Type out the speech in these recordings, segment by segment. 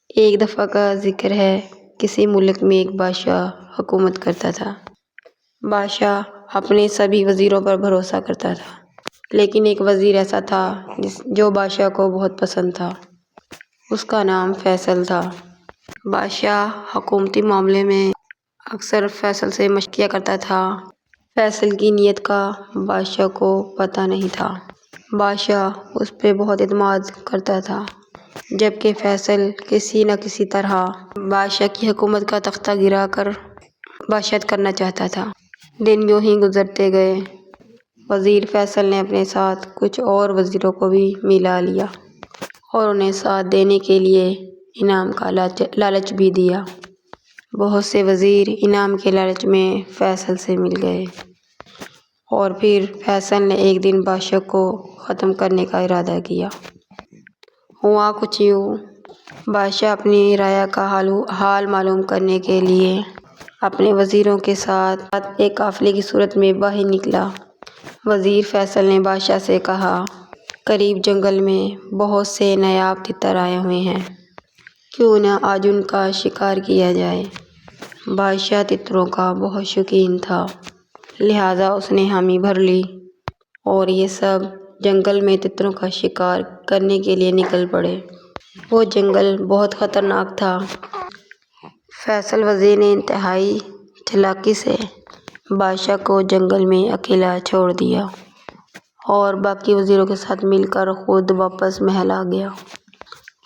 ایک دفعہ کا ذکر ہے، کسی ملک میں ایک بادشاہ حکومت کرتا تھا۔ بادشاہ اپنے سبھی وزیروں پر بھروسہ کرتا تھا، لیکن ایک وزیر ایسا تھا جو بادشاہ کو بہت پسند تھا۔ اس کا نام فیصل تھا۔ بادشاہ حکومتی معاملے میں اکثر فیصل سے مشورہ کیا کرتا تھا۔ فیصل کی نیت کا بادشاہ کو پتہ نہیں تھا۔ بادشاہ اس پہ بہت اعتماد کرتا تھا، جبکہ فیصل کسی نہ کسی طرح بادشاہ کی حکومت کا تختہ گرا کر بادشاہت کرنا چاہتا تھا۔ دن یوں ہی گزرتے گئے۔ وزیر فیصل نے اپنے ساتھ کچھ اور وزیروں کو بھی ملا لیا اور انہیں ساتھ دینے کے لیے انعام کا لالچ بھی دیا۔ بہت سے وزیر انعام کے لالچ میں فیصل سے مل گئے اور پھر فیصل نے ایک دن بادشاہ کو ختم کرنے کا ارادہ کیا۔ ہوا کچھ یوں، بادشاہ اپنی رعایا کا حال معلوم کرنے کے لیے اپنے وزیروں کے ساتھ ایک قافلے کی صورت میں باہر نکلا۔ وزیر فیصل نے بادشاہ سے کہا، قریب جنگل میں بہت سے نایاب تتر آئے ہوئے ہیں، کیوں نہ آج ان کا شکار کیا جائے؟ بادشاہ تتروں کا بہت شوقین تھا، لہٰذا اس نے حامی بھر لی اور یہ سب جنگل میں تتروں کا شکار کرنے کے لیے نکل پڑے۔ وہ جنگل بہت خطرناک تھا۔ فیصل وزیر نے انتہائی چالاکی سے بادشاہ کو جنگل میں اکیلا چھوڑ دیا اور باقی وزیروں کے ساتھ مل کر خود واپس محل آ گیا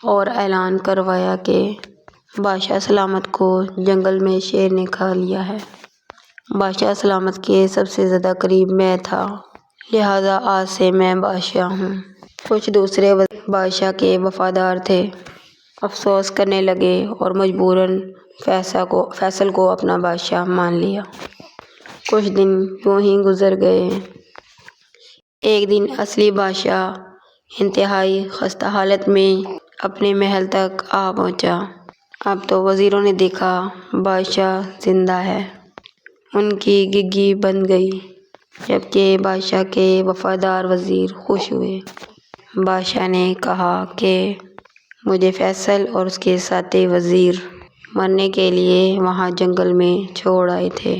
اور اعلان کروایا کہ بادشاہ سلامت کو جنگل میں شیر نے کھا لیا ہے۔ بادشاہ سلامت کے سب سے زیادہ قریب میں تھا، لہٰذا آج سے میں بادشاہ ہوں۔ کچھ دوسرے وزیر بادشاہ کے وفادار تھے، افسوس کرنے لگے اور مجبوراً فیصل کو اپنا بادشاہ مان لیا۔ کچھ دن یوں ہی گزر گئے۔ ایک دن اصلی بادشاہ انتہائی خستہ حالت میں اپنے محل تک آ پہنچا۔ اب تو وزیروں نے دیکھا بادشاہ زندہ ہے، ان کی گگی بند گئی، جبکہ بادشاہ کے وفادار وزیر خوش ہوئے۔ بادشاہ نے کہا کہ مجھے فیصل اور اس کے ساتھی وزیر مرنے کے لیے وہاں جنگل میں چھوڑ آئے تھے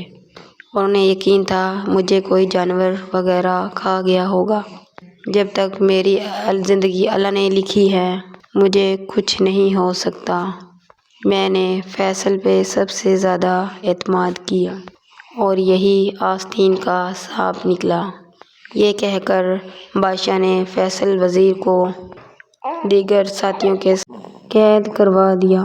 اور انہیں یقین تھا مجھے کوئی جانور وغیرہ کھا گیا ہوگا۔ جب تک میری زندگی اللہ نے لکھی ہے، مجھے کچھ نہیں ہو سکتا۔ میں نے فیصل پہ سب سے زیادہ اعتماد کیا اور یہی آستین کا سانپ نکلا۔ یہ کہہ کر بادشاہ نے فیصل وزیر کو دیگر ساتھیوں کے ساتھ قید کروا دیا۔